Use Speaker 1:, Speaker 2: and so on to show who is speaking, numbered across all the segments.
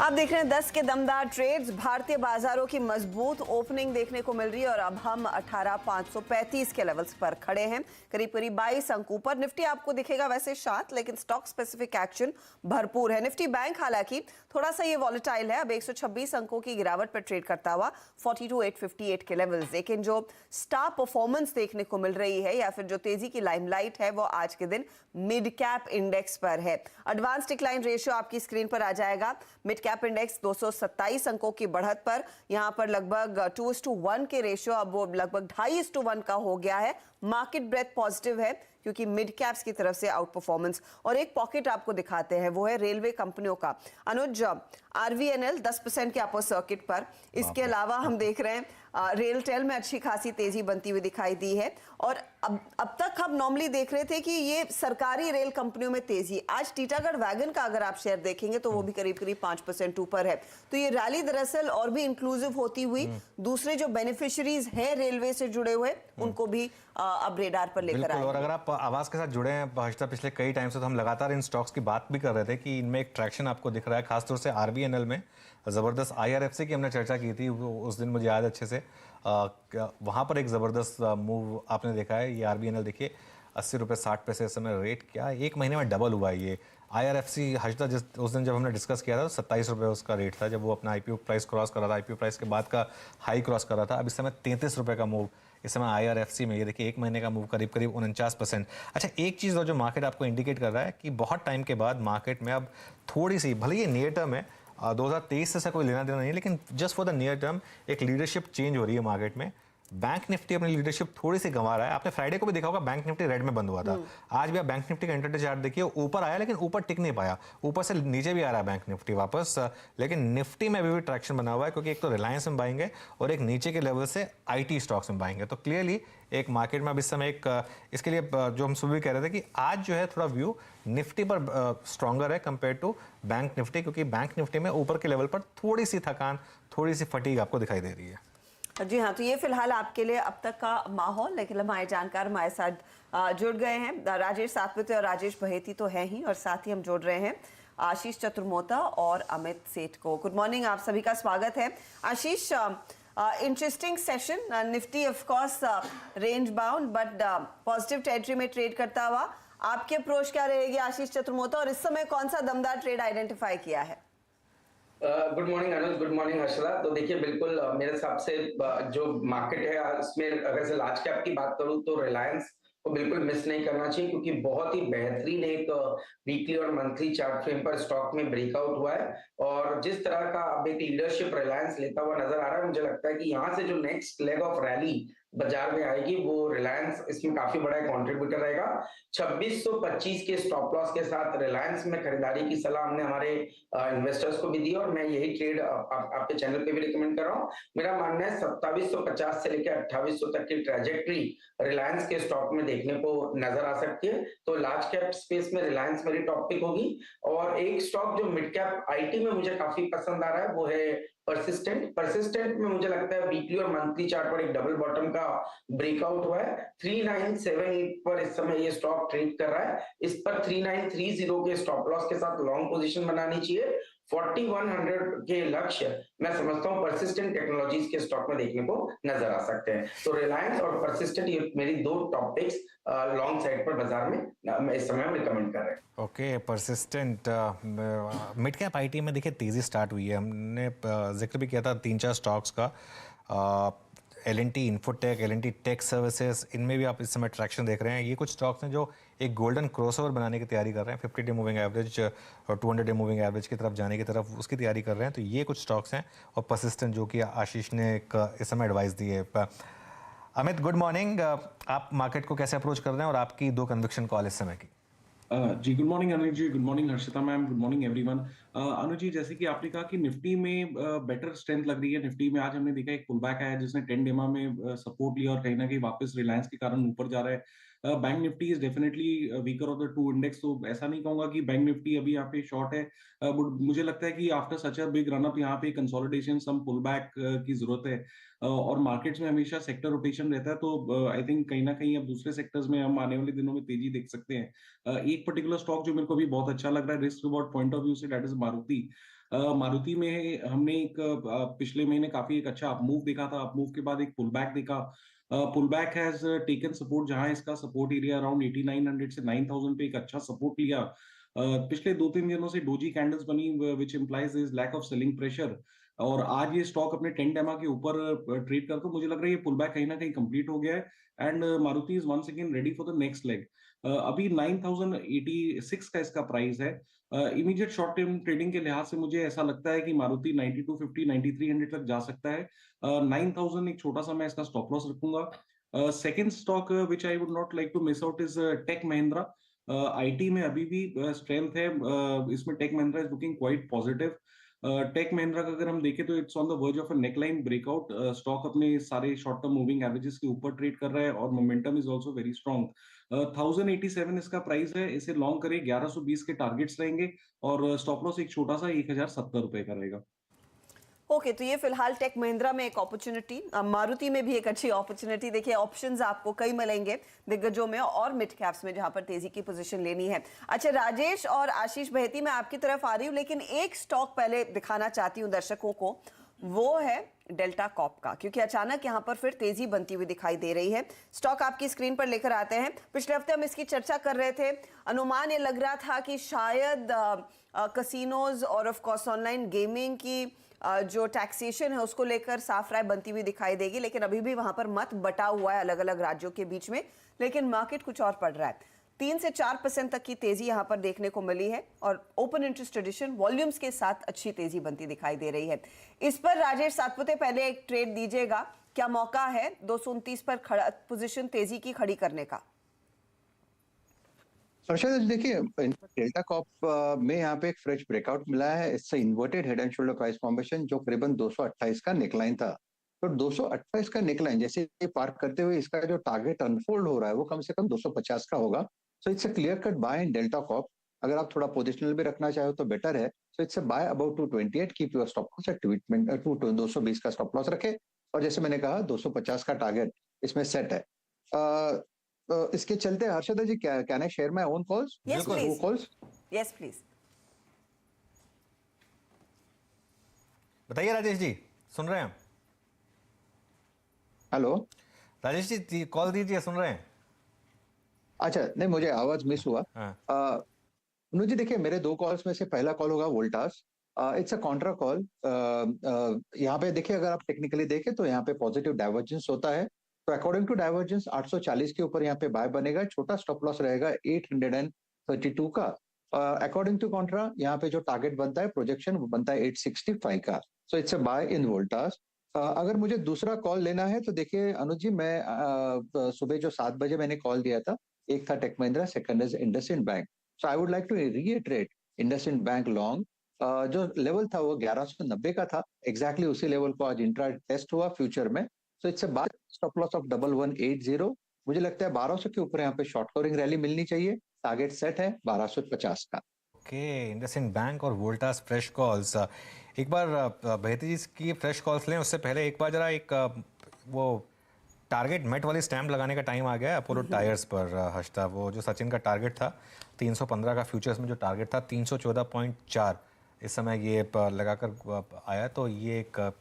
Speaker 1: आप देख रहे हैं 10 के दमदार ट्रेड्स। भारतीय बाजारों की मजबूत ओपनिंग देखने को मिल रही है और अब हम 18,535 के लेवल्स पर खड़े हैं। करीब करीब 22 अंक ऊपर। निफ्टी आपको दिखेगा वैसे शांत, लेकिन स्टॉक स्पेसिफिक एक्शन भरपूर है। निफ्टी बैंक हालांकि थोड़ा सा ये वॉलेटाइल है, अब 126 अंकों की गिरावट पर ट्रेड करता हुआ 42,858 के लेवल्स। लेकिन जो स्टार परफॉर्मेंस देखने को मिल रही है या फिर जो तेजी की लाइमलाइट है वो आज के दिन मिड कैप इंडेक्स पर है। एडवांस डिक्लाइन रेशियो आपकी स्क्रीन पर आ जाएगा। मिड कैप इंडेक्स 227 अंकों की बढ़त पर यहां पर लगभग 2:1 के रेशियो अब वो लगभग 2.5:1 का हो गया है। मार्केट ब्रेथ पॉजिटिव है क्योंकि मिड कैप्स की तरफ से आउट परफॉर्मेंस। और एक पॉकेट आपको दिखाते हैं, वो है रेलवे कंपनियों का। अनुज, आरवीएनएल 10% के अपर सर्किट पर। इसके अलावा हम देख रहे हैं रेलटेल में अच्छी खासी तेजी बनती हुई दिखाई दी है। और अब तक हम नॉर्मली देख रहे थे कि ये सरकारी रेल कंपनियों में तेजी। आज टीटागढ़ वैगन का अगर आप शेयर देखेंगे तो वो भी करीब करीब 5% ऊपर है। तो ये रैली दरअसल और भी इंक्लूसिव होती हुई दूसरे जो बेनिफिशियरीज हैं रेलवे से जुड़े हुए उनको भी अब रेडार पर लेकर आए।
Speaker 2: और अगर आप आवाज के साथ जुड़े हैं भाषा, पिछले कई टाइम से तो हम लगातार इन स्टॉक्स की बात भी कर रहे थे कि इनमें एक ट्रैक्शन आपको दिख रहा है, खासतौर से आरबीएनएल में। जबरदस्त आईआरएफसी की हमने चर्चा की थी उस दिन, मुझे याद अच्छे से। वहां पर एक जबरदस्त मूव आपने देखा है। ये आरबीएनएल देखिए 80 रुपये 60 पैसे इस समय रेट, क्या एक महीने में डबल हुआ है ये। आईआरएफसी हजता जिस उस दिन जब हमने डिस्कस किया था तो 27 रुपये उसका रेट था जब वो अपना आईपीओ प्राइस क्रॉस कर रहा था, आईपीओ प्राइस के बाद का हाई क्रॉस कर रहा था। अब इस समय 33 रुपये का मूव इस समय आईआरएफसी में। ये देखिए एक महीने का मूव करीब करीब 49%। अच्छा, एक चीज़ जो मार्केट आपको इंडिकेट कर रहा है कि बहुत टाइम के बाद मार्केट में अब थोड़ी सी, भले ये नियर टर्म है, 2023 से कोई लेना देना नहीं है, लेकिन just for the near term एक लीडरशिप चेंज हो रही है मार्केट में। बैंक निफ्टी अपनी लीडरशिप थोड़ी सी गंवा रहा है। आपने फ्राइडे को भी देखा होगा, बैंक निफ्टी रेड में बंद हुआ था। आज भी आप बैंक निफ्टी का इंटरडे चार्ट देखिए, ऊपर आया लेकिन ऊपर टिक नहीं पाया, ऊपर से नीचे भी आ रहा है बैंक निफ्टी वापस। लेकिन निफ्टी में अभी भी ट्रैक्शन बना हुआ है क्योंकि एक तो रिलायंस में बाइंग है और एक नीचे के लेवल से आईटी स्टॉक्स में बाइंग है। तो क्लियरली एक मार्केट में अब इस समय एक इसके लिए जो हम सुबह कह रहे थे कि आज जो है थोड़ा व्यू निफ्टी पर स्ट्रॉन्गर है कंपेयर टू बैंक निफ्टी, क्योंकि बैंक निफ्टी में ऊपर के लेवल पर थोड़ी सी थकान, थोड़ी सी फटीग आपको दिखाई दे रही है।
Speaker 1: जी हाँ, तो ये फिलहाल आपके लिए अब तक का माहौल। लेकिन हमारे जानकार हमारे साथ जुड़ गए हैं। राजेश सातपुते और राजेश बहेती तो है ही, और साथ ही हम जोड़ रहे हैं आशीष चतुर्मोता और अमित सेठ को। गुड मॉर्निंग, आप सभी का स्वागत है। Ashish, interesting session. Nifty of course range bound but positive territory में ट्रेड करता हुआ। आपकी अप्रोच क्या रहेगी आशीष चतुर्मोता, और इस समय कौन सा दमदार ट्रेड आइडेंटिफाई किया है?
Speaker 3: गुड मॉर्निंग अनुज, गुड मॉर्निंग हर्षदा। तो देखिए बिल्कुल मेरे हिसाब से जो मार्केट है उसमें अगर से लार्ज कैप की बात करूं तो रिलायंस को बिल्कुल मिस नहीं करना चाहिए, क्योंकि बहुत ही बेहतरीन एक वीकली और मंथली चार्ट फ्रेम पर स्टॉक में ब्रेकआउट हुआ है। और जिस तरह का अब एक लीडरशिप रिलायंस लेता हुआ नजर आ रहा है, मुझे लगता है कि यहाँ से जो नेक्स्ट लेग ऑफ रैली बाजार में आएगी वो रिलायंस इसमें काफी बड़ा कंट्रीब्यूटर रहेगा। 2625 के स्टॉप लॉस के साथ रिलायंस में खरीदारी की सलाह हमने हमारे इन्वेस्टर्स को भी दी और मैं यही ट्रेड आपके चैनल पे भी रिकमेंड कर रहा हूँ। मेरा मानना है 2750 से लेकर 2800 तक की ट्रेजेक्ट्री रिलायंस के स्टॉक में देखने को नजर आ सकती है। तो लार्ज कैप स्पेस में रिलायंस मेरी टॉप पिक होगी। और एक स्टॉक जो मिड कैप आईटी में मुझे काफी पसंद आ रहा है वो है परसिस्टेंट में मुझे लगता है वीकली और मंथली चार्ट पर एक डबल बॉटम का ब्रेकआउट हुआ है। 3978 पर इस समय ये स्टॉक ट्रेड कर रहा है। इस पर 3930 के स्टॉप लॉस के साथ लॉन्ग पोजीशन बनानी चाहिए। 4100 के लक्ष्य मैं समझता हूं परसिस्टेंट टेक्नोलॉजीज के स्टॉक में देखने को नजर आ सकते हैं। तो रिलायंस और परसिस्टेंट ये मेरी दो टॉप पिक्स लॉन्ग साइड पर बाजार में इस समय हम रिकमेंड कर रहे हैं।
Speaker 2: Okay, persistent mid cap IT में देखिए तेजी स्टार्ट हुई है। हमने जिक्र भी किया था 3-4 स्टॉक्स का। L&T Infotech, L&T Tech Services, इनमें भी आप इस समय ट्रैक्शन देख रहे हैं। ये कुछ स्टॉक्स हैं जो एक गोल्डन क्रॉसओवर बनाने की तैयारी कर रहे हैं, 50 डे मूविंग एवरेज और 200 डे मूविंग एवरेज की तरफ जाने की तरफ उसकी तैयारी कर रहे हैं। तो ये कुछ स्टॉक्स हैं। और परसिस्टेंट जो कि आशीष ने इस समय एडवाइस दी है। Amit, good morning. आप मार्केट को कैसे अप्रोच कर रहे हैं और आपकी 2 कन्विक्शन कॉल इस समय की?
Speaker 4: जी good morning Anuj ji, good morning Harshita ma'am, good morning everyone. Anuj ji, जैसे कि आपने कहा कि निफ्टी में बेटर स्ट्रेंथ लग रही है। निफ्टी में आज हमने देखा एक पुल बैक आया जिसने 10 डेमा में सपोर्ट लिया और कहीं ना कहीं वापस रिलायंस के कारण ऊपर जा रहा है। Bank Nifty is definitely weaker of the two index, तो ऐसा नहीं कहूंगा कि बैंक निफ्टी अभी यहाँ पे शॉर्ट है। मुझे लगता है कि after such a big run up यहाँ पे कंसोलिडेशन, सम पुल बैक की जरूरत है। और मार्केट्स में हमेशा सेक्टर रोटेशन रहता है, तो आई थिंक कहीं ना कहीं अब दूसरे सेक्टर्स में हम आने वाले दिनों में तेजी देख सकते हैं। एक पर्टिकुलर स्टॉक जो मेरे को भी बहुत अच्छा लग रहा है risk reward point of view से, दैट इज मारुति। मारुति में हमने एक पिछले महीने काफी एक अच्छा अपमूव देखा था, अपमूव के बाद एक पुल बैक देखा। Pull back has taken support, जहां इसका सपोर्ट एरिया अराउंड 8900 से 9000 पे एक अच्छा सपोर्ट लिया। पिछले 2-3 दिनों से डोजी कैंडल्स बनी, which implies is lack of selling pressure, और आज ये स्टॉक अपने 10 डेमा के ऊपर ट्रेड कर, तो मुझे लग रहा है ये पुल बैक कहीं ना कहीं कंप्लीट हो गया है and Maruti is once again ready for the next leg. अभी 9086 का इसका प्राइस है। इमीडिएट शॉर्ट टर्म ट्रेडिंग के लिहाज से मुझे ऐसा लगता है कि मारुति 9250 9300 तक जा सकता है। 9000 एक छोटा सा मैं इसका स्टॉप लॉस रखूंगा। Second stock which I would not like to miss out is Tech Mahindra. IT में अभी भी स्ट्रेंथ है, इसमें Tech Mahindra is looking quite positive. Tech Mahindra का अगर हम देखें तो it's on the verge of a neckline breakout. Stock अपने सारे शॉर्ट टर्म मूविंग एवरेजेस के ऊपर ट्रेड कर रहा है और momentum is also very strong. 1087 इसका प्राइस है, इसे लॉन्ग करे 1120 के टारगेट्स रहेंगे और स्टॉप लॉस एक छोटा सा 1070 रुपए का रहेगा।
Speaker 1: ओके, तो ये फिलहाल टेक महिंद्रा में एक अपॉर्चुनिटी, मारुति में भी एक अच्छी अपॉर्चुनिटी। देखिए ऑप्शंस आपको कई मिलेंगे दिग्गजों में और मिड कैप्स में जहां पर तेजी की पोजीशन लेनी है। अच्छा राजेश और आशीष बहेती, मैं आपकी तरफ आ रही हूं, लेकिन एक स्टॉक पहले दिखाना चाहती हूं दर्शकों को, वो है डेल्टा कॉप का, क्योंकि अचानक यहां पर फिर तेजी बनती हुई दिखाई दे रही है। स्टॉक आपकी स्क्रीन पर लेकर आते हैं। पिछले हफ्ते हम इसकी चर्चा कर रहे थे, अनुमान ये लग रहा था कि शायद कसिनोज और ऑफ कोर्स ऑनलाइन गेमिंग की जो टैक्सेशन है उसको लेकर साफ राय बनती हुई दिखाई देगी, लेकिन अभी भी वहां पर मत बटा हुआ है अलग अलग राज्यों के बीच में। लेकिन मार्केट कुछ और पड़ रहा है, 3 से 4% तक की तेजी यहां पर देखने को मिली है और ओपन इंटरेस्ट ट्रेडिशन वॉल्यूम्स के साथ अच्छी तेजी बनती दिखाई दे रही है। इस पर राजेश सातपुते पहले एक ट्रेड दीजिएगा, क्या मौका है 229 पर खड़ा पोजीशन तेजी की खड़ी करने का?
Speaker 5: हर्षद देखिए, डेल्टा कॉप में यहाँ पे एक फ्रेश ब्रेकआउट मिला है। इससे inverted head and shoulder price formation जो करीबन 228 का नेकलाइन था, तो 228 का नेकलाइन जैसे ये पार करते हुए इसका जो टारगेट अनफोल्ड हो रहा है वो कम से कम 250 का होगा। So it's a clear cut buy in Delta Corp. अगर आप थोड़ा पोजिशनल भी रखना चाहो तो बेटर है। So it's a buy about 228, keep your stop loss at 220 का स्टॉप लॉस रखे, और जैसे मैंने कहा 250 का टारगेट इसमें सेट है। इसके चलते Harshad ji, can I share my own calls?
Speaker 1: Yes please,
Speaker 5: calls,
Speaker 1: yes please.
Speaker 2: बताइए राजेश जी, सुन रहे हैं हम?
Speaker 5: हेलो
Speaker 2: राजेश जी कॉल दीजिए, सुन रहे हैं?
Speaker 5: अच्छा, नहीं मुझे आवाज मिस हुआ।
Speaker 2: हाँ।
Speaker 5: अनुज जी देखिए, मेरे 2 कॉल्स में से पहला कॉल होगा Voltas. It's a Contra call. यहाँ पे देखिए, अगर आप टेक्निकली देखें तो यहाँ पे पॉजिटिव डाइवर्जेंस होता है, तो अकॉर्डिंग टू डाइवर्जेंस 840 के ऊपर यहाँ पे बाय बनेगा। छोटा स्टॉप लॉस रहेगा 832 का। अकॉर्डिंग टू कॉन्ट्रा यहाँ पे जो टारगेट बनता है, प्रोजेक्शन बनता है 865 का। सो इट्स अ बाय इन वोल्टास। अगर मुझे दूसरा कॉल लेना है तो देखिए अनुज जी, मैं सुबह जो 7 बजे मैंने कॉल दिया था, एक था Tech Mahindra, second is IndusInd Bank. So I would like to reiterate IndusInd Bank long. जो लेवल था वो 1190 का था, एग्जैक्टली उसी लेवल को आज इंट्रा टेस्ट हुआ फ्यूचर में। So it's a buy, stop loss of 1180। मुझे लगता है 1200 के ऊपर यहाँ पे शॉर्ट कवरिंग रैली मिलनी चाहिए। टारगेट सेट है 1250 का।
Speaker 2: ओके, इंडसइंड बैंक और वोल्टास फ्रेश कॉल्स। एक बार बहेती जी की फ्रेश कॉल्स लें, उससे पहले एक बार जरा एक वो टारगेट मेट वाली स्टैंप लगाने का टाइम आ गया है अपोलो टायर्स पर। हर्षदा, वो जो सचिन का टारगेट था 315 का, फ्यूचर्स में जो टारगेट था 314.4, इस समय ये लगाकर आया, तो ये एक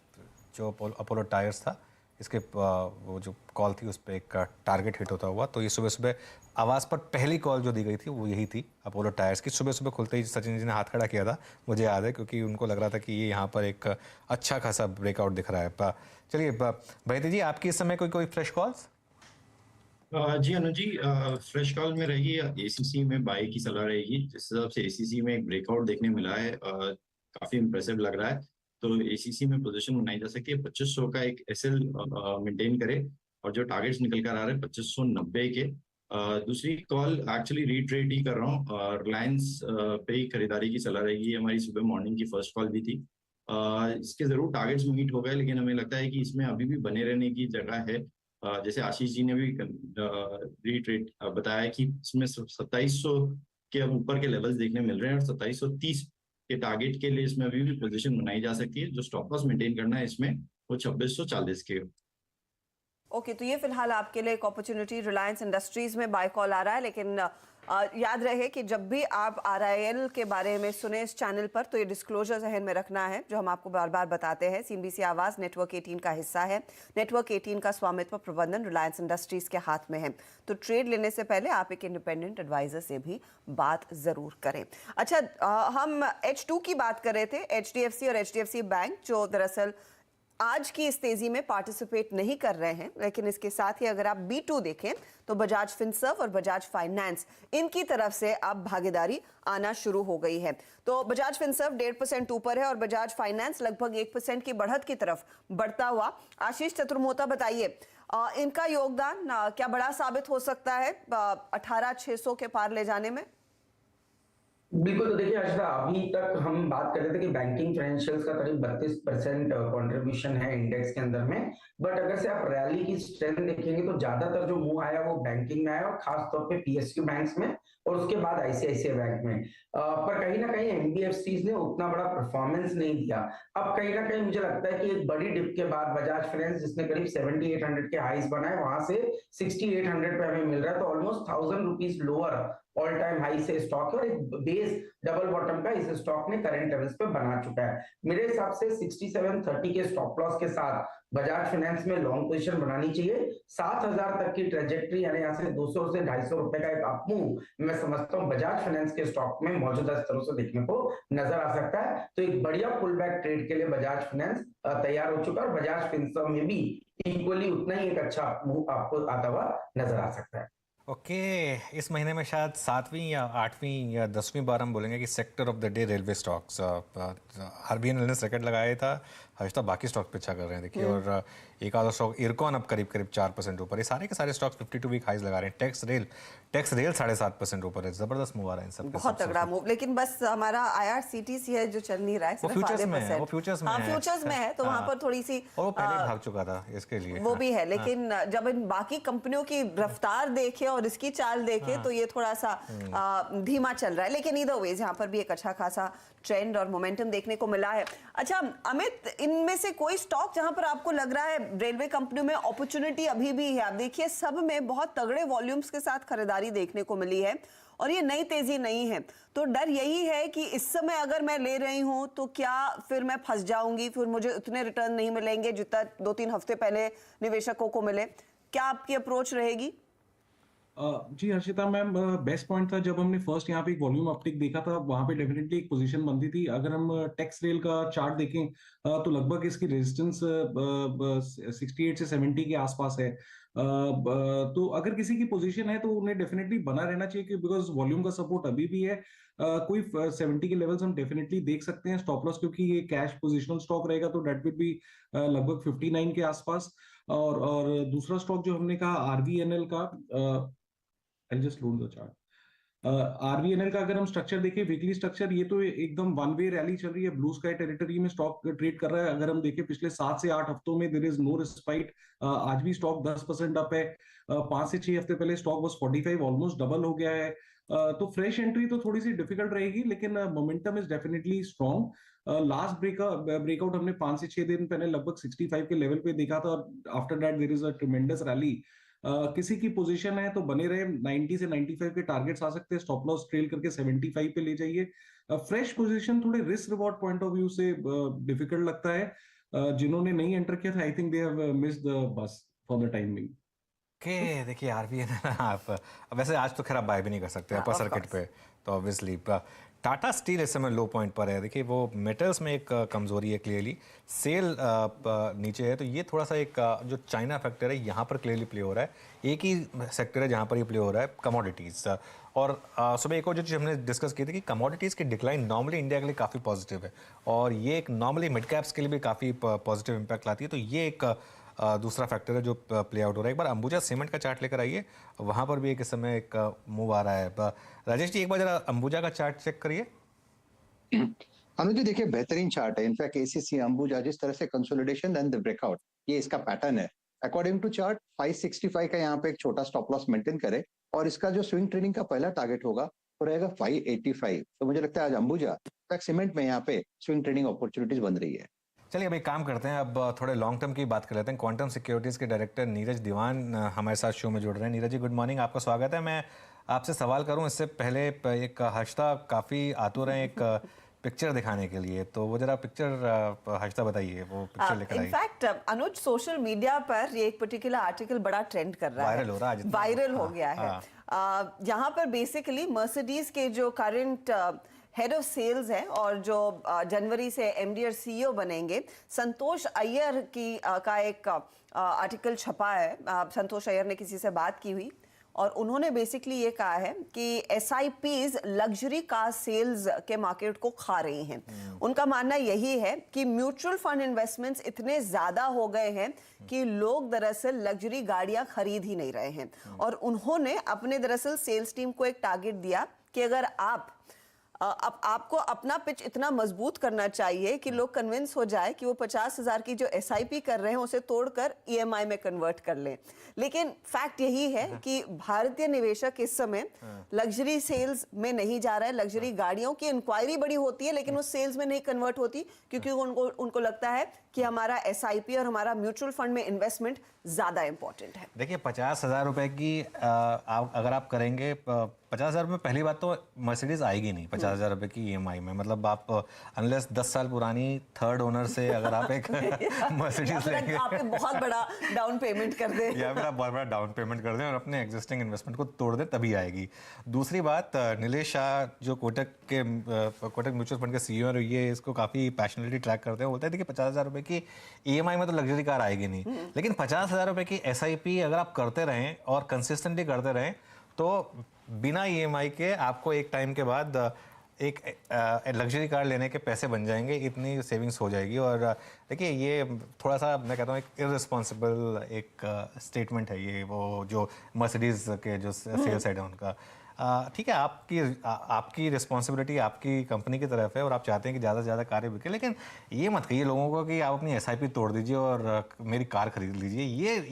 Speaker 2: जो अपोलो टायर्स था इसके वो जो कॉल थी उस पर एक टारगेट हिट होता हुआ, तो ये सुबह सुबह आवाज़ पर पहली कॉल जो दी गई थी वो यही थी अपोलो टायर्स की। सुबह सुबह खुलते ही सचिन जी ने हाथ खड़ा किया था, मुझे याद है, क्योंकि उनको लग रहा था कि ये यहाँ पर एक अच्छा खासा ब्रेकआउट दिख रहा है। चलिए बहेती जी, आपकी इस समय कोई फ्रेश कॉल्स?
Speaker 6: जी अनुज जी, फ्रेश कॉल में रहेगी एसीसी में बाय की सलाह रहेगी। जिस हिसाब से एसीसी में एक ब्रेकआउट देखने मिला है, काफी इंप्रेसिव लग रहा है, तो एसीसी में पोजीशन बनाई जा सकती है। 2500 का एक एसएल मेंटेन करे और जो टारगेट्स निकल कर आ रहे हैं 2590 के। दूसरी कॉल एक्चुअली रीट्रेड ही कर रहा हूँ, रिलायंस पे ही खरीदारी की सलाह रहेगी। हमारी सुबह मॉर्निंग की फर्स्ट कॉल भी थी। इसके जरूर टारगेट्स मीट हो गए, लेकिन हमें लगता है कि इसमें अभी भी बने रहने की जगह है। जैसे आशीष जी ने भी रीट्रेट बताया कि इसमें 2700 के ऊपर के लेवल्स देखने मिल रहे हैं और 2730 के टारगेट के लिए इसमें अभी भी पोजीशन बनाई जा सकती है। जो स्टॉप लॉस मेंटेन करना है इसमें वो 2640 के।
Speaker 1: ओके, तो ये फिलहाल आपके लिए एक अपॉर्चुनिटी रिलायंस इंडस्ट्रीज में बाय कॉल आ रहा है, लेकिन याद रहे कि जब भी आप RIL के बारे में सुने इस चैनल पर तो ये डिस्क्लोजर जहन में रखना है जो हम आपको बार बार बताते हैं। CNBC आवाज नेटवर्क 18 का हिस्सा है। नेटवर्क 18 का स्वामित्व प्रबंधन रिलायंस इंडस्ट्रीज के हाथ में है, तो ट्रेड लेने से पहले आप एक इंडिपेंडेंट एडवाइजर से भी बात जरूर करें। अच्छा, हम H2 की बात कर रहे थे, HDFC और HDFC बैंक, जो दरअसल आज की इस तेजी में पार्टिसिपेट नहीं कर रहे हैं, लेकिन इसके साथ ही अगर आप B2 देखें तो बजाज फिनसर्व और बजाज फाइनेंस, इनकी तरफ से अब भागीदारी आना शुरू हो गई है। तो बजाज फिनसर्व 1.5% ऊपर है और बजाज फाइनेंस लगभग 1% की बढ़त की तरफ बढ़ता हुआ। आशीष चतुर्मोता, बताइए इनका योगदान क्या बड़ा साबित हो सकता है 18,600 के पार ले जाने में?
Speaker 3: बिल्कुल, तो देखिए हर्षदा, अभी तक हम बात कर रहे थे कि बैंकिंग फाइनेंशियल्स का करीब 32% कंट्रीब्यूशन है इंडेक्स के अंदर में। बट अगर से आप रैली की स्ट्रेंथ देखेंगे तो ज्यादातर जो मूव आया वो बैंकिंग में आया, और खासतौर पे PSU बैंक्स में और उसके बाद ICICI बैंक में। पर कहीं ना कहीं NBFCs ने उतना बड़ा परफॉर्मेंस नहीं दिया। अब कहीं ना कहीं मुझे लगता है कि एक बड़ी डिप के बाद बजाज फाइनेंस, जिसने करीब 7800 के हाईज बनाए, वहां से 6800 पे हमें मिल रहा है, तो almost 1000 rupees lower all time high से स्टॉक है, और एक बेस डबल बॉटम का इस स्टॉक ने करंट लेवल्स पे बना चुका है। मेरे हिसाब से 6730 के स्टॉप लॉस के साथ बजाज फाइनेंस में लॉन्ग पोजीशन बनानी चाहिए। 7000 तक की ट्रेजेक्टरी, यानी यहाँ से 200 से 250 रुपए का एक अप मूव मैं समझता हूँ बजाज फाइनेंस के स्टॉक में मौजूदा स्तरों से देखने को नजर आ सकता है। तो एक बढ़िया पुल बैक ट्रेड के लिए बजाज फाइनेंस तैयार हो चुका है, और बजाज फिनसर्व में भी इक्वली उतना ही एक अच्छा मूव आपको आता हुआ नजर आ सकता है।
Speaker 2: ओके, इस महीने में शायद 7वीं या 8वीं या 10वीं बार हम बोलेंगे कि sector of the day railway stocks. RBNL ने रिकॉर्ड लगाया था, हर्षिता बाकी स्टॉक पे अच्छा कर रहे हैं देखिए। और एक आधा स्टॉक इरकॉन अब करीब 4% ऊपर। ये सारे के सारे स्टॉक्स 52 वीक हाईज लगा रहे हैं। टेक्स रेल 7.5% ऊपर है। जबरदस्त मूव आ रहा है इन सब,
Speaker 1: बहुत तगड़ा मूव। लेकिन बस हमारा IRCTC है जो चल नहीं रहा है,
Speaker 2: वो फ्यूचर्स में है, वो फ्यूचर्स में है।
Speaker 1: फ्यूचर्स में है, तो वहां पर थोड़ी सी,
Speaker 2: और वो पहले भाग चुका था इसके लिए,
Speaker 1: वो भी है। लेकिन जब इन बाकी कंपनियों की रफ्तार देखे और इसकी चाल देखे तो ये थोड़ा सा धीमा चल रहा है। लेकिन ईदर वेज यहाँ पर भी एक अच्छा खासा ट्रेंड और मोमेंटम देखने को मिला है। अच्छा अमित, इनमें से कोई स्टॉक जहां पर आपको लग रहा है रेलवे कंपनियों में अपॉर्चुनिटी अभी भी है? आप देखिए सब में बहुत तगड़े वॉल्यूम्स के साथ खरीदारी देखने को मिली है और ये नई तेजी नहीं है। तो डर यही है कि इस समय अगर मैं ले रही हूं तो क्या फिर मैं फंस जाऊंगी, फिर मुझे उतने रिटर्न नहीं मिलेंगे जितना 2-3 हफ्ते पहले निवेशकों को मिले। क्या आपकी अप्रोच रहेगी?
Speaker 4: जी हर्षिता मैम, बेस्ट पॉइंट था जब हमने फर्स्ट यहाँ पे एक वॉल्यूम अपटिक देखा था, वहां पे डेफिनेटली एक पोजीशन बनती थी। अगर हम टेक्स रेल का चार्ट देखें तो लगभग इसकी रेजिस्टेंस 68 से 70 के आसपास है। तो अगर किसी की पोजीशन है तो उन्हें डेफिनेटली बना रहना चाहिए, बिकॉज वॉल्यूम का सपोर्ट अभी भी है। कोई 70 के लेवल्स हम डेफिनेटली देख सकते हैं स्टॉप लॉस, क्योंकि ये कैश पोजिशनल स्टॉक रहेगा, तो डेट विल बी लगभग 59 के आसपास। और दूसरा स्टॉक जो हमने कहा RVNL का, I'll just load the chart. RVNL का अगर हम स्ट्रक्चर देखें, वीकली स्ट्रक्चर, ये तो एकदम वन वे रैली चल रही है, ब्लू स्काई टेरिटरी में स्टॉक ट्रेड कर रहा है। अगर हम देखें पिछले 7 से 8 हफ्तों में देयर इज नो रिस्पाइट। आज भी स्टॉक 10% अप है। 5 से 6 हफ्ते पहले स्टॉक बस 45, ऑलमोस्ट डबल हो गया है। तो फ्रेश एंट्री तो थोड़ी सी डिफिकल्ट रहेगी, लेकिन momentum is definitely strong. Last breakout हमने 5 से 6 दिन पहले लगभग 65 के लेवल पे देखा था, और after that there is a tremendous rally. किसी की पोजीशन है तो बने रहे, 90 से 95 के टारगेट्स आ सकते हैं, स्टॉप लॉस ट्रेल करके 75 पे ले जाइए। फ्रेश पोजीशन थोड़े risk reward point of view से डिफिकल्ट लगता है। जिन्होंने नहीं एंटर किया था, I think they have missed the bus for the time being.
Speaker 2: Okay, देखिए RVNL आप वैसे आज तो खैर आप बाय भी नहीं कर सकते अपर सर्किट पे, तो ऑब्वियसली टाटा स्टील इस समय लो पॉइंट पर है। देखिए वो मेटल्स में एक कमजोरी है, क्लियरली सेल नीचे है, तो ये थोड़ा सा एक जो चाइना फैक्टर है यहाँ पर क्लियरली प्ले हो रहा है। एक ही सेक्टर है जहाँ पर ये प्ले हो रहा है, कमोडिटीज़। और सुबह एक और जो चीज़ हमने डिस्कस की थी कि कमोडिटीज़ की डिक्लाइन नॉर्मली इंडिया के लिए काफ़ी पॉजिटिव है, और ये एक नॉर्मली मिड कैप्स के लिए भी काफ़ी पॉजिटिव इम्पैक्ट लाती है। तो ये एक दूसरा फैक्टर है जो प्ले आउट हो रहा है। एक बार अंबुजा सीमेंट का चार्ट लेकर आइए, वहाँ पर भी एक इस समय एक मूव आ रहा है। राजेश जी एक बार जरा अंबुजा का चार्ट चेक करिए।
Speaker 5: अनुज जी देखिए बेहतरीन चार्ट है। इनफैक्ट ACC अंबुजा जिस तरह से कंसोलिडेशन एंड द ब्रेकआउट, ये इसका पैटर्न है। अकॉर्डिंग टू चार्ट 565 का यहाँ पे एक छोटा स्टॉप लॉस मेंटेन करे और इसका जो स्विंग ट्रेडिंग का पहला टारगेट होगा वो रहेगा 585। तो मुझे लगता है आज अंबुजा सीमेंट में यहाँ पे स्विंग ट्रेडिंग अपॉर्चुनिटीज बन रही है।
Speaker 2: चलिए अभी काम करते हैं, अब थोड़े लॉन्ग टर्म की बात कर लेते हैं। क्वांटम सिक्योरिटीज़ के डायरेक्टर नीरज दीवान हमारे साथ शो में जुड़ रहे हैं। नीरज जी गुड मॉर्निंग, आपका स्वागत है। मैं आपसे सवाल करूं इससे पहले एक हर्षिता काफ़ी आतुर हैं एक पिक्चर दिखाने के लिए, तो वो जरा पिक्चर हर्षिता बताइए, वो पिक्चर लेकर आई।
Speaker 1: इनफैक्ट अनुज सोशल मीडिया पर ये एक पर्टिकुलर आर्टिकल बड़ा ट्रेंड कर रहा है,
Speaker 2: वायरल हो रहा है,
Speaker 1: वायरल हो गया है। यहाँ पर बेसिकली मर्सिडीज के जो करंट हेड ऑफ सेल्स है और जो जनवरी से एमडी और सीईओ बनेंगे, संतोष अय्यर की का एक आर्टिकल छपा है। संतोष अय्यर ने किसी से बात की हुई और उन्होंने बेसिकली ये कहा है कि एसआईपीज लग्जरी कार सेल्स के मार्केट को खा रही हैं। उनका मानना यही है कि म्यूचुअल फंड इन्वेस्टमेंट्स इतने ज्यादा हो गए हैं कि लोग दरअसल लग्जरी गाड़ियां खरीद ही नहीं रहे हैं। और उन्होंने अपने दरअसल सेल्स टीम को एक टारगेट दिया कि अगर आपको अपना पिच इतना मजबूत करना चाहिए कि लोग कन्विंस हो जाए कि वो 50,000 की जो एसआईपी कर रहे हैं उसे तोड़कर ईएमआई में कन्वर्ट कर लें। लेकिन फैक्ट यही है कि भारतीय निवेशक इस समय लग्जरी सेल्स में नहीं जा रहा है। लग्जरी गाड़ियों की इंक्वायरी बड़ी होती है लेकिन वो सेल्स में नहीं कन्वर्ट होती, क्योंकि उनको लगता है कि हमारा एसआईपी और हमारा म्यूचुअल फंड में इन्वेस्टमेंट ज्यादा इंपॉर्टेंट है।
Speaker 2: देखिए 50,000 रुपए की अगर आप करेंगे, 50,000 रुपये पहली बात तो मर्सिडीज आएगी नहीं 50,000 रुपए की ईएमआई में। मतलब आप अनलेस 10 साल पुरानी थर्ड ओनर से अगर आप एक मर्सिडीज लेंगे,
Speaker 1: आपने बहुत बड़ा डाउन पेमेंट कर दे
Speaker 2: या फिर आप बहुत बड़ा डाउन पेमेंट कर दें और अपने एग्जिस्टिंग इन्वेस्टमेंट को तोड़ दें तभी आएगी। दूसरी बात, नीलेश शाह जो कोटक म्यूचुअल फंड के सीईओ हैं, ये इसको काफ़ी पैशनेटली ट्रैक करते हैं। बोलते हैं देखिए 50,000 रुपए की ईएमआई में तो लग्जरी कार आएगी नहीं, लेकिन 50,000 रुपए की एसआईपी अगर आप करते रहें और कंसिस्टेंटली करते रहें तो बिना ईएमआई के आपको एक टाइम के बाद एक लग्जरी कार लेने के पैसे बन जाएंगे, इतनी सेविंग्स हो जाएगी। और देखिए ये थोड़ा सा मैं कहता हूँ एक इररिस्पॉन्सिबल एक स्टेटमेंट है ये, वो जो मर्सिडीज के जो सेल्स हेड है उनका। ठीक है, आपकी रिस्पॉन्सिबिलिटी आपकी कंपनी की तरफ है और आप चाहते हैं कि ज़्यादा से ज़्यादा कारें बिके, लेकिन ये मत कहिए लोगों को कि आप अपनी एसआईपी तोड़ दीजिए और मेरी कार खरीद लीजिए।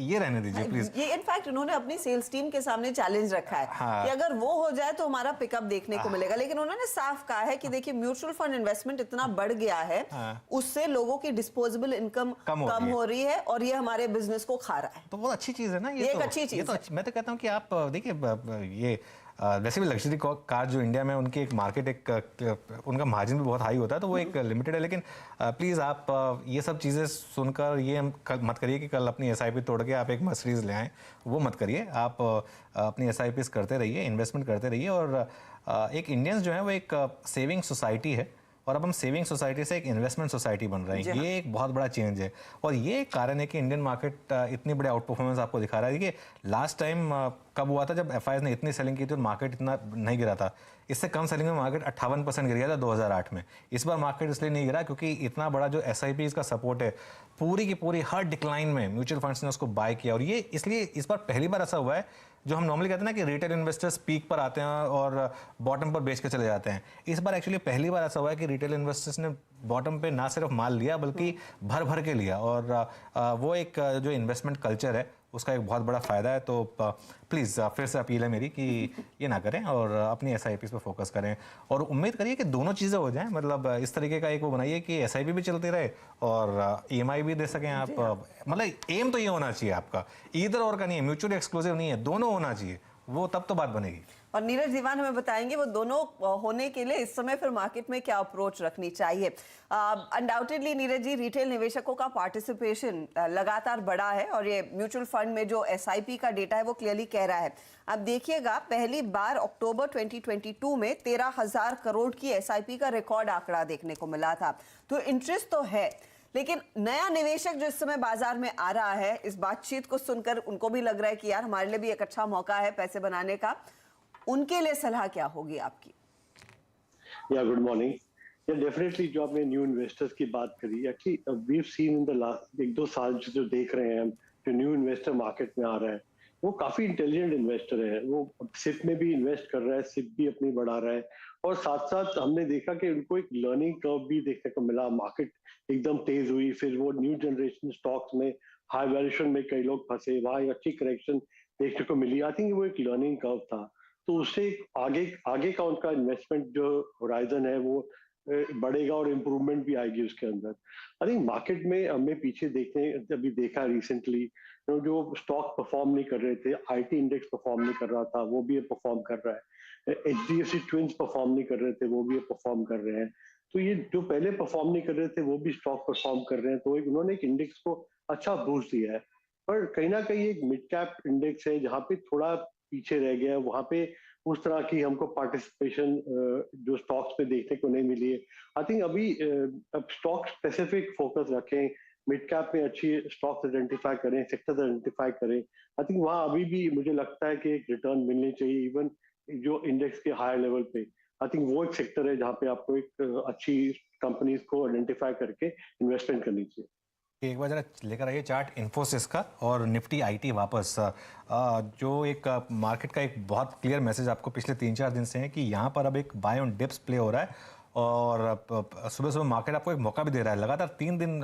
Speaker 2: ये रहने दीजिए प्लीज।
Speaker 1: ये इनफैक्ट उन्होंने अपनी सेल्स टीम के सामने चैलेंज रखा है कि अगर वो हो जाए तो हमारा पिकअप देखने को मिलेगा। लेकिन उन्होंने साफ कहा है कि देखिए म्यूचुअल फंड इन्वेस्टमेंट इतना बढ़ गया है, उससे लोगों की डिस्पोजेबल इनकम कम हो रही है और ये हमारे बिजनेस को खा रहा है।
Speaker 2: तो वो अच्छी चीज़ है ना,
Speaker 1: ये एक अच्छी चीज़ है।
Speaker 2: मैं तो कहता हूँ कि आप देखिए ये वैसे भी लग्जरी कार जो इंडिया में उनकी एक मार्केट उनका मार्जिन भी बहुत हाई होता है, तो वो एक लिमिटेड है। लेकिन प्लीज़ आप ये सब चीज़ें सुनकर ये मत करिए कि कल अपनी एसआईपी तोड़ के आप एक मर्सिडीज ले आएँ, वो मत करिए। आप अपनी एसआईपीज करते रहिए, इन्वेस्टमेंट करते रहिए। और एक इंडियंस जो है वो एक सेविंग सोसाइटी है और अब हम सेविंग सोसाइटी से एक इन्वेस्टमेंट सोसाइटी बन रहे हैं। ये एक बहुत बड़ा चेंज है और ये एक कारण है कि इंडियन मार्केट इतनी बड़ी आउट परफॉर्मेंस आपको दिखा रहा है। देखिए लास्ट टाइम कब हुआ था जब एफआईआईज ने इतनी सेलिंग की थी और मार्केट इतना नहीं गिरा था। इससे कम सेलिंग में मार्केट 58% गिर गया था 2008 में। इस बार मार्केट इसलिए नहीं गिरा क्योंकि इतना बड़ा जो एसआईपी का सपोर्ट है, पूरी की पूरी हर डिक्लाइन में म्यूचुअल फंड्स ने उसको बाय किया। और ये इसलिए इस बार पहली बार ऐसा हुआ है, जो हम नॉर्मली कहते हैं ना कि रिटेल इन्वेस्टर्स पीक पर आते हैं और बॉटम पर बेच के चले जाते हैं। इस बार एक्चुअली पहली बार ऐसा हुआ है कि रिटेल इन्वेस्टर्स ने बॉटम पे ना सिर्फ माल लिया बल्कि भर भर के लिया। और वो एक जो इन्वेस्टमेंट कल्चर है उसका एक बहुत बड़ा फ़ायदा है। तो प्लीज़ फिर से अपील है मेरी कि ये ना करें और अपनी एसआईपीज़ पे फोकस करें और उम्मीद करिए कि दोनों चीज़ें हो जाएं। मतलब इस तरीके का एक वो बनाइए कि एसआईपी भी चलती रहे और ईएमआई भी दे सकें आप। मतलब एम तो ये होना चाहिए आपका, इधर और का नहीं है, म्यूचुअली एक्सक्लूसिव नहीं है, दोनों होना चाहिए, वो तब तो बात बनेगी।
Speaker 1: और नीरज दीवान हमें बताएंगे वो दोनों होने के लिए इस समय फिर मार्केट में क्या अप्रोच रखनी चाहिए। अनडाउटेडली नीरज जी, रिटेल निवेशकों का पार्टिसिपेशन लगातार बढ़ा है और ये म्यूचुअल फंड में जो एसआईपी का डेटा है वो क्लियरली कह रहा है। अब देखिएगा, पहली बार अक्टूबर 2022 में 13,000 करोड़ की एसआईपी का रिकॉर्ड आंकड़ा देखने को मिला था। तो इंटरेस्ट तो है, लेकिन नया निवेशक जो इस समय बाजार में आ रहा है, इस बातचीत को सुनकर उनको भी लग रहा है कि यार हमारे लिए भी एक अच्छा मौका है पैसे बनाने का। उनके लिए सलाह क्या होगी आपकी?
Speaker 7: या गुड मॉर्निंग। या डेफिनेटली जो आपने न्यू इन्वेस्टर्स की बात करी, actually we have seen in the last 1-2 साल जो देख रहे हैं हम, जो न्यू इन्वेस्टर मार्केट में आ रहे हैं वो काफी इंटेलिजेंट इन्वेस्टर है। वो सिप में भी इन्वेस्ट कर रहा है, सिप भी अपनी बढ़ा रहा है और साथ साथ हमने देखा कि उनको एक लर्निंग कर्व भी देखने को मिला, मार्केट एकदम तेज हुई, फिर वो न्यू जनरेशन स्टॉक्स में हाई वैल्यूएशन में कई लोग फंसे, वहां एक अच्छी करेक्शन देखने को मिली। आई थिंक वो एक लर्निंग कर्व था, तो उससे आगे आगे का उनका इन्वेस्टमेंट जो होराइजन है वो बढ़ेगा और इम्प्रूवमेंट भी आएगी उसके अंदर। आई थिंक मार्केट में हमें पीछे देखने अभी देखा रिसेंटली जो स्टॉक परफॉर्म नहीं कर रहे थे, आईटी इंडेक्स परफॉर्म नहीं कर रहा था, वो भी परफॉर्म कर रहा है। एचडीएफसी ट्विंस परफॉर्म नहीं कर रहे थे, वो भी परफॉर्म कर रहे हैं। तो ये जो पहले परफॉर्म नहीं कर रहे थे वो भी स्टॉक परफॉर्म कर रहे हैं, तो उन्होंने एक इंडेक्स को अच्छा बूस्ट दिया है। पर कहीं ना कहीं एक मिड कैप इंडेक्स है जहाँ पे थोड़ा पीछे रह गया है, वहां पे उस तरह की हमको पार्टिसिपेशन जो स्टॉक्स पे देखने को नहीं मिली है। आई थिंक अभी अब स्टॉक स्पेसिफिक फोकस रखें, मिड कैप में अच्छी स्टॉक्स आइडेंटिफाई करें, सेक्टर्स आइडेंटिफाई करें। आई थिंक वहाँ अभी भी मुझे लगता है कि एक रिटर्न मिलनी चाहिए इवन जो इंडेक्स के हायर लेवल पे। आई थिंक वो एक सेक्टर है जहाँ पे आपको एक अच्छी कंपनीज को आइडेंटिफाई करके इन्वेस्टमेंट करनी चाहिए।
Speaker 2: एक बार जरा लेकर आइए चार्ट इन्फोसिस का और निफ्टी आईटी वापस। जो एक मार्केट का एक बहुत क्लियर मैसेज आपको पिछले 3-4 दिन से है कि यहाँ पर अब एक बाय ऑन डिप्स प्ले हो रहा है और सुबह सुबह मार्केट आपको एक मौका भी दे रहा है। लगातार 3 दिन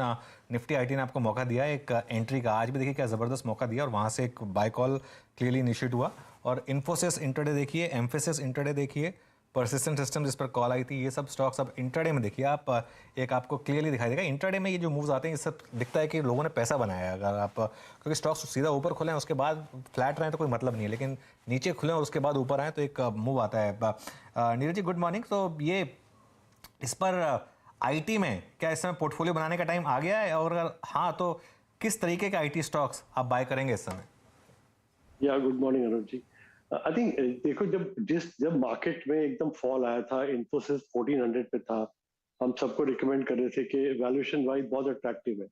Speaker 2: निफ्टी आईटी ने आपको मौका दिया है एक एंट्री का। आज भी देखिए क्या ज़बरदस्त मौका दिया और वहाँ से एक बाय कॉल क्लियरली इनिशिएट हुआ। और इन्फोसिस इंटरडे देखिए, एम्फेसिस इंटरडे देखिए, परसिस्टेंट सिस्टम जिस पर कॉल आई थी, ये सब स्टॉक्स अब इंटरडे में देखिए आप, एक आपको क्लियरली दिखाई देगा। इंटरडे में ये जो मूव्स आते हैं, ये सब दिखता है कि लोगों ने पैसा बनाया है। अगर आप क्योंकि स्टॉक्स सीधा ऊपर खुले हैं उसके बाद फ्लैट रहे तो कोई मतलब नहीं है, लेकिन नीचे खुले और उसके बाद ऊपर आए तो एक मूव आता है। Neeraj ji good morning. तो ये इस पर आईटी में क्या इस समय पोर्टफोलियो बनाने का टाइम आ गया है, और अगर हाँ तो किस तरीके के आईटी स्टॉक्स आप बाय करेंगे इस समय?
Speaker 7: या good morning Anuj ji. I think देखो जब मार्केट में एकदम फॉल आया था, इन्फोसिस 1400 पे था, हम सबको रिकमेंड कर रहे थे कि वैल्यूएशन वाइज बहुत अट्रैक्टिव है।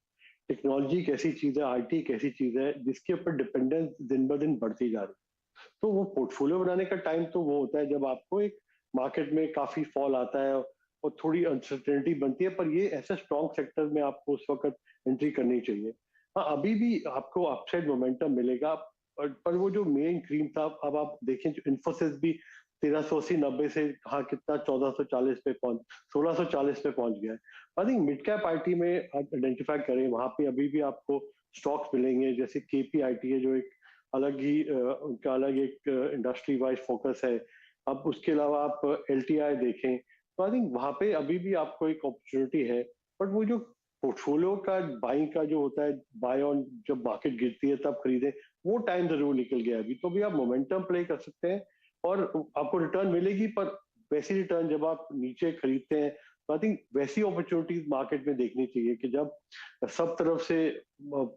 Speaker 7: टेक्नोलॉजी एक ऐसी चीज है, आईटी एक ऐसी चीज है जिसके ऊपर डिपेंडेंस दिन ब दिन बढ़ती जा रही है। तो वो पोर्टफोलियो बनाने का टाइम तो वो होता है जब आपको एक मार्केट में काफी फॉल आता है और थोड़ी अनसर्टेनिटी बनती है, पर ये ऐसे स्ट्रॉन्ग सेक्टर में आपको उस वक्त एंट्री करनी चाहिए। हाँ, अभी भी आपको अपसाइड मोमेंटम मिलेगा, पर वो जो मेन क्रीम था, अब आप देखें जो इन्फोसिस भी 1380-90 से कहा कितना 1440 पे 1640 पे पहुंच गया है। I think mid cap IT में आप आइडेंटिफाई करें, वहां पे अभी भी आपको स्टॉक्स मिलेंगे जैसे केपीआईटी है जो एक अलग ही उनका अलग एक इंडस्ट्री वाइज फोकस है। अब उसके अलावा आप एलटीआई देखें तो आई थिंक वहां पे अभी भी आपको एक अपॉर्चुनिटी है। बट वो जो पोर्टफोलियो का बाइंग का जो होता है, बाय ऑन जब मार्केट गिरती है तब खरीदे, वो टाइम जरूर निकल गया अभी। तो भी आप मोमेंटम प्ले कर सकते हैं और आपको रिटर्न मिलेगी, पर वैसी रिटर्न जब आप नीचे खरीदते हैं तो आई थिंक वैसी अपॉर्चुनिटीज मार्केट में देखनी चाहिए कि जब सब तरफ से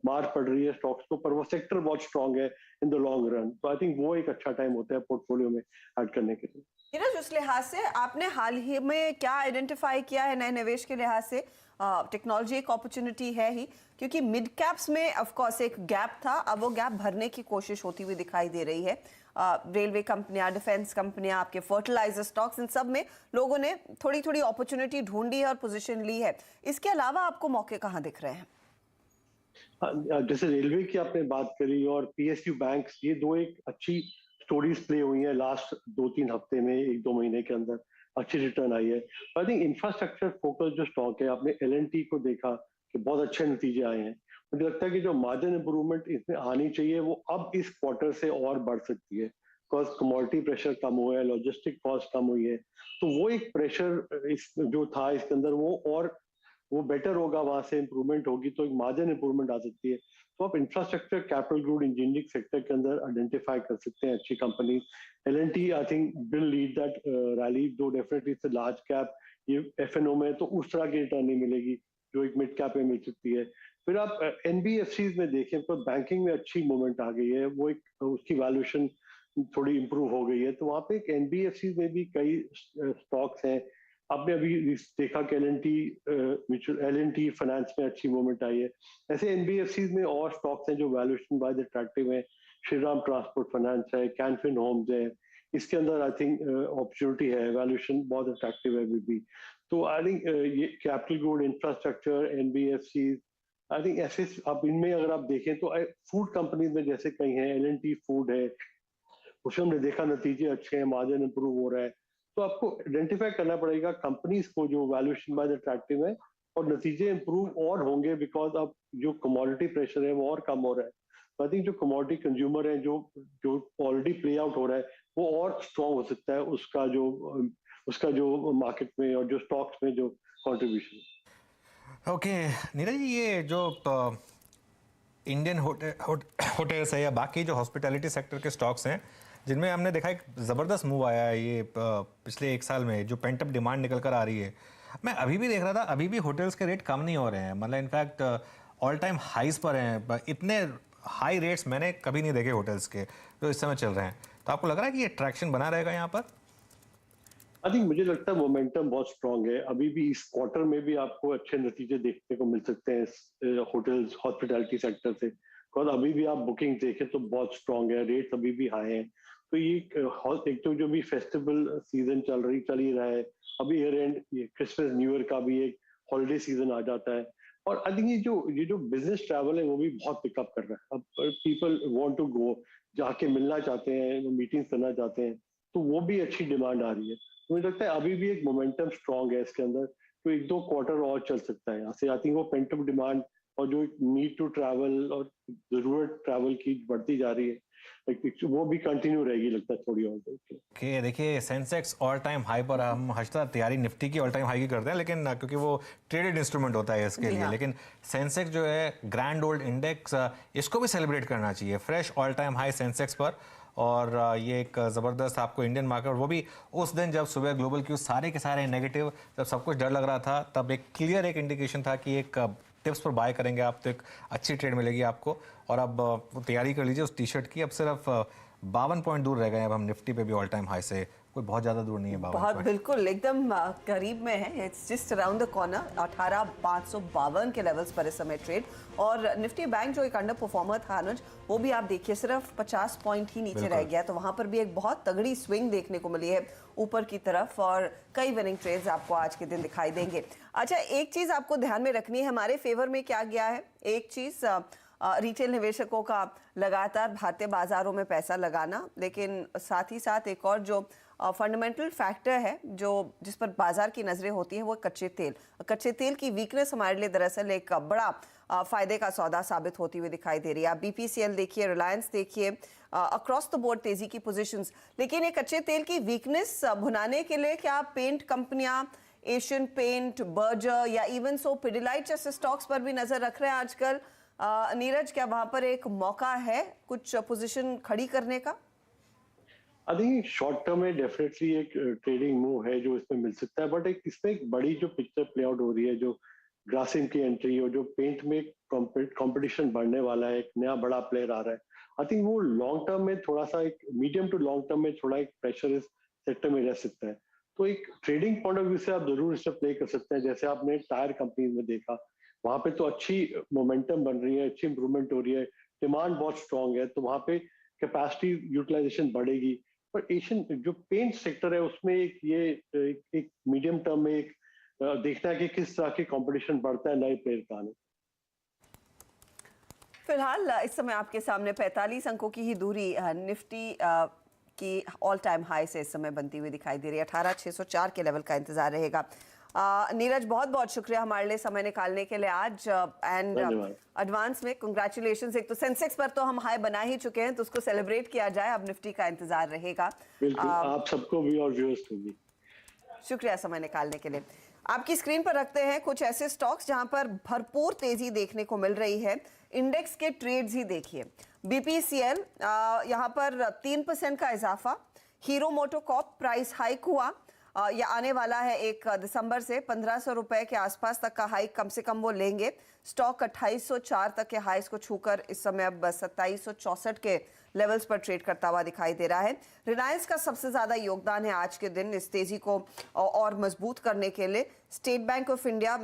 Speaker 7: मार पड़ रही है स्टॉक्स को, पर वो सेक्टर बहुत स्ट्रांग है इन द लॉन्ग रन। तो आई थिंक वो एक अच्छा टाइम होता है पोर्टफोलियो में ऐड करने के लिए।
Speaker 1: नीरज, उस लिहाज से आपने हाल ही में क्या आइडेंटिफाई किया है नए निवेश के लिहाज से? टेक्नोलॉजी एक अपॉर्चुनिटी है ही, क्योंकि मिड कैप्स में ऑफ कोर्स एक गैप था, अब वो गैप भरने की कोशिश होती हुई दिखाई दे रही है। रेलवे कंपनियां, डिफेंस कंपनियां, आपके फर्टिलाइजर स्टॉक्स, इन सब में लोगों ने थोड़ी थोड़ी अपॉर्चुनिटी ढूंढी है और पोजीशन ली है। इसके अलावा आपको मौके कहाँ दिख रहे हैं?
Speaker 7: जैसे रेलवे की आपने बात करी और पीएसयू बैंक्स, ये दो एक अच्छी स्टोरीज प्ले हुई है लास्ट 2-3 हफ्ते में, 1-2 महीने के अंदर अच्छी रिटर्न आई है। आई थिंक इंफ्रास्ट्रक्चर फोकस जो स्टॉक है, आपने एलएनटी को देखा कि बहुत अच्छे नतीजे आए हैं। मुझे लगता है कि जो मार्जिन इंप्रूवमेंट इसमें आनी चाहिए वो अब इस क्वार्टर से और बढ़ सकती है, बिकॉज कमोडिटी प्रेशर कम हुआ है, लॉजिस्टिक कॉस्ट कम हुई है, तो वो एक प्रेशर इस जो था इसके अंदर वो बेटर होगा, वहां से इंप्रूवमेंट होगी तो एक मार्जिन इंप्रूवमेंट आ सकती है। तो आप infrastructure, capital good, engineering sector के अंदर आइडेंटिफाई कर सकते हैं अच्छी company. LNT I think will lead that rally, दो definitely it's a large cap, ये एफएनओ में तो उस तरह की रिटर्न नहीं मिलेगी जो एक मिड कैप में मिल सकती है। फिर आप एनबीएफसी में देखें तो बैंकिंग में अच्छी मूवमेंट आ गई है, वो एक उसकी वैल्यूएशन थोड़ी इंप्रूव हो गई है, तो वहां पे एक एनबीएफसी में भी कई स्टॉक्स हैं। आपने अभी देखा कि एलएनटी फाइनेंस में अच्छी मूवमेंट आई है। ऐसे एनबीएफसी में और स्टॉक्स हैं जो वैल्यूएशन वाइज अट्रैक्टिव है, श्रीराम ट्रांसपोर्ट फाइनेंस है, कैनफिन होम्स है, इसके अंदर आई थिंक अपॉर्चुनिटी है, वैल्यूएशन बहुत अट्रैक्टिव है अभी भी। तो आई थिंक ये capital good, infrastructure, NBFC, I think ऐसे आप इनमें अगर आप देखें तो फूड कंपनीज में जैसे कई हैं, एलएनटी फूड है, उसमें हमने देखा नतीजे अच्छे हैं, मार्जिन इंप्रूव हो रहा है। तो आपको आइडेंटिफाई करना पड़ेगा कंपनीज को जो वैल्यूएशन वाइज अट्रैक्टिव है, और नतीजे इंप्रूव और होंगे बिकॉज अब जो कमोडिटी प्रेशर है वो और कम हो रहा है। तो आई थिंक जो कमोडिटी कंज्यूमर है जो जो ऑलरेडी प्ले आउट हो रहा है वो और स्ट्रॉन्ग हो सकता है, उसका जो मार्केट में और जो स्टॉक्स में जो कंट्रीब्यूशन।
Speaker 2: ओके नीरज जी, ये जो इंडियन होटल्स है या बाकी जो हॉस्पिटैलिटी सेक्टर के स्टॉक्स हैं जिनमें हमने देखा एक ज़बरदस्त मूव आया है ये पिछले 1 साल में, जो पेंटअप डिमांड निकल कर आ रही है, मैं अभी भी देख रहा था, अभी भी होटल्स के रेट कम नहीं हो रहे हैं, मतलब इनफैक्ट ऑल टाइम हाइज पर हैं। इतने हाई रेट्स मैंने कभी नहीं देखे होटल्स के जो इस समय चल रहे हैं। तो आपको लग रहा है कि ये ट्रैक्शन बना रहेगा यहाँ पर?
Speaker 7: आई थिंक मुझे लगता है मोमेंटम बहुत स्ट्रांग है, अभी भी इस क्वार्टर में भी आपको अच्छे नतीजे देखने को मिल सकते हैं होटल्स हॉस्पिटैलिटी सेक्टर से, और अभी भी आप बुकिंग देखें तो बहुत स्ट्रांग है, रेट्स अभी भी हाई हैं। तो ये एक तो जो भी फेस्टिवल सीजन चल ही रहा है, अभी year and Christmas new year का भी एक हॉलीडे सीजन आ जाता है, और आई थिंक ये जो बिजनेस ट्रैवल है वो भी बहुत पिकअप कर रहा है। अब पीपल वांट टू गो, जाके मिलना चाहते हैं, मीटिंग्स करना चाहते हैं, तो वो भी अच्छी डिमांड आ रही है। मुझे लगता है अभी भी एक मोमेंटम स्ट्रांग है इसके अंदर, तो 1-2 क्वार्टर और चल सकता है यहाँ से। आई थिंक वो पेंटअप डिमांड और जो नीड टू ट्रैवल और जरूरत ट्रैवल की बढ़ती जा रही है, वो भी कंटिन्यू रहेगी लगता है थोड़ी और।
Speaker 2: ओके, देखिए सेंसेक्स ऑल टाइम हाई पर, हम हमेशा तैयारी निफ्टी की ऑल टाइम हाई की करते हैं, लेकिन क्योंकि वो ट्रेडेड इंस्ट्रूमेंट होता है इसके लिए, लेकिन सेंसेक्स जो है ग्रैंड ओल्ड इंडेक्स, इसको भी सेलिब्रेट करना चाहिए, fresh all time high Sensex पर। और ये एक ज़बरदस्त आपको इंडियन मार्केट, वो भी उस दिन जब सुबह ग्लोबल क्यू सारे के सारे नेगेटिव, जब सब कुछ डर लग रहा था, तब एक क्लियर एक इंडिकेशन था कि एक टिप्स पर बाय करेंगे आप तो एक अच्छी ट्रेड मिलेगी आपको। और अब तैयारी कर लीजिए उस टी शर्ट की। अब सिर्फ 52 पॉइंट दूर रह गए, अब हम निफ्टी पे भी ऑल टाइम हाई से कोई बहुत ज़्यादा दूर नहीं है। 52
Speaker 1: बहुत
Speaker 2: पॉइंट
Speaker 1: बिल्कुल एकदम करीब में है, it's just around the corner. 18,552 के लेवल्स पर इस समय ट्रेड। और निफ्टी बैंक जो एक अंडर परफॉर्मर था अनुज, वो भी आप देखिए सिर्फ 50 पॉइंट ही नीचे रह गया, तो वहां पर भी एक बहुत तगड़ी स्विंग देखने को मिली है ऊपर की तरफ, और कई विनिंग ट्रेड्स आपको आज के दिन दिखाई देंगे। अच्छा, एक चीज आपको ध्यान में रखनी है, हमारे फेवर में क्या गया है, एक चीज रिटेल निवेशकों का लगातार भारतीय बाजारों में पैसा लगाना, लेकिन साथ ही साथ एक और जो फंडामेंटल फैक्टर है जो जिस पर बाजार की नजरें होती हैं, वो कच्चे तेल की वीकनेस हमारे लिए दरअसल एक बड़ा फायदे का सौदा साबित होती हुई दिखाई दे रही है। आप BPCL देखिए, रिलायंस देखिए, अक्रॉस द बोर्ड तेजी की पोजीशंस। लेकिन ये कच्चे तेल की वीकनेस भुनाने के लिए क्या पेंट कंपनियां, एशियन पेंट, बर्जर या इवन सो पिडिलाइट जैसे स्टॉक्स पर भी नजर रख रहे हैं आजकल? नीरज, क्या वहां पर एक मौका है कुछ पोजीशन खड़ी करने का?
Speaker 7: आई थिंक शॉर्ट टर्म में डेफिनेटली एक ट्रेडिंग मूव है जो इसमें मिल सकता है, बट इसमें एक बड़ी जो पिक्चर प्ले आउट हो रही है, जो ग्रासिम की एंट्री और जो पेंट में कंपटीशन बढ़ने वाला है, एक नया बड़ा प्लेयर आ रहा है, आई थिंक वो लॉन्ग टर्म में थोड़ा सा, एक मीडियम टू लॉन्ग टर्म में थोड़ा एक प्रेशर इस सेक्टर में रह सकता है। तो एक ट्रेडिंग पॉइंट ऑफ व्यू से आप जरूर इसे प्ले कर सकते हैं, जैसे आपने टायर कंपनी में देखा, वहां पे तो अच्छी मोमेंटम बन रही है, अच्छी इंप्रूवमेंट हो रही है, डिमांड बहुत स्ट्रांग है, तो वहां पे कैपेसिटी यूटिलाइजेशन बढ़ेगी। पर एशियन जो पेंट सेक्टर है उसमें एक मीडियम टर्म में एक देखना है कि किस तरह की कंपटीशन बढ़ता है नए प्लेयर का आने।
Speaker 1: फिलहाल इस समय आपके सामने 45 अंकों की ही दूरी निफ्टी की ऑल टाइम हाई से इस समय बनती हुई दिखाई दे रही है। 18,604 के लेवल का इंतजार रहेगा। नीरज, बहुत बहुत शुक्रिया हमारे लिए समय निकालने के लिए आज, एंड एडवांस में कंग्रेचुलेशंस। एक तो सेंसेक्स पर तो हम हाई बना ही चुके हैं, तो उसको सेलिब्रेट किया जाए, अब निफ्टी का इंतजार रहेगा।
Speaker 7: बिल्कुल, आप सबको भी और व्यूअर्स को भी
Speaker 1: शुक्रिया समय निकालने के लिए। आपकी स्क्रीन पर रखते हैं कुछ ऐसे स्टॉक्स जहां पर भरपूर तेजी देखने को मिल रही है। इंडेक्स के ट्रेड्स ही देखिए। BPCL यहां पर 3% का इजाफा। हीरो मोटोकॉर्प प्राइस हाइक हुआ, या आने वाला है 1 दिसंबर से 1500 रुपए के आसपास तक का हाइक कम से कम वो लेंगे। स्टॉक 2804 तक के हाइस को छूकर इस समय अब 2764 के लेवल्स पर ट्रेड करता हुआ दिखाई दे रहा है। रिलायंस का सबसे ज्यादा योगदान है आज के दिन इस तेजी को और मजबूत करने के लिए। स्टेट बैंक ऑफ इंडिया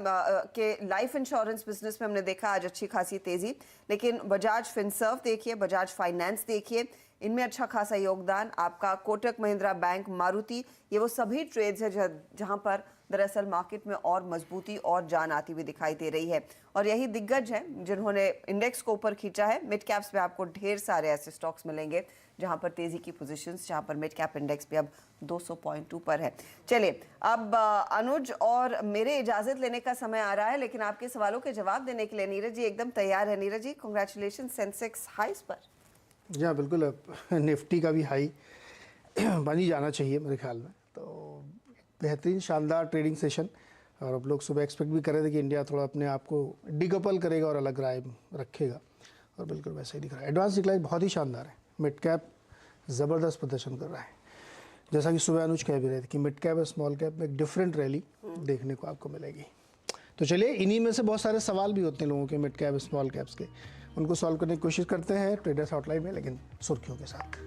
Speaker 1: के लाइफ इंश्योरेंस बिजनेस में हमने देखा आज अच्छी खासी तेजी, लेकिन बजाज फिनसर्व देखिए, बजाज फाइनेंस देखिए, इनमें अच्छा खासा योगदान। आपका कोटक महिंद्रा बैंक, मारुति, ये वो सभी ट्रेड्स है जहां पर दरअसल मार्केट में और मजबूती और जान आती हुई दिखाई दे रही है और यही दिग्गज हैं जिन्होंने इंडेक्स को ऊपर खींचा है। मिड कैप्स में आपको ढेर सारे ऐसे स्टॉक्स मिलेंगे जहां पर तेजी की पोजीशंस, जहां पर मिड कैप इंडेक्स भी अब 200.2 पर है। चलिए अब अनुज और मेरे इजाजत लेने का समय आ रहा है, लेकिन आपके सवालों के जवाब देने के लिए नीरज जी एकदम तैयार है। नीरज जी, कांग्रेचुलेशन सेंसेक्स हाईस पर।
Speaker 8: जी हाँ, बिल्कुल। निफ्टी का भी हाई बन ही जाना चाहिए मेरे ख्याल में। तो बेहतरीन शानदार ट्रेडिंग सेशन और अब लोग सुबह एक्सपेक्ट भी कर रहे थे कि इंडिया थोड़ा अपने आप को डिकपल करेगा और अलग राय रखेगा और बिल्कुल वैसा ही दिख रहा है। एडवांस डिक्लाइन बहुत ही शानदार है। मिड कैप ज़बरदस्त प्रदर्शन कर रहा है। जैसा कि सुबह अनुज कह भी रहे थे कि मिड कैप और स्मॉल कैप में एक डिफरेंट रैली देखने को आपको मिलेगी। तो चलिए, इन्हीं में से बहुत सारे सवाल भी होते हैं लोगों के मिड कैप स्मॉल कैप्स के, उनको सॉल्व करने की कोशिश करते हैं ट्रेडर्स हॉटलाइन में, लेकिन सुर्खियों के साथ।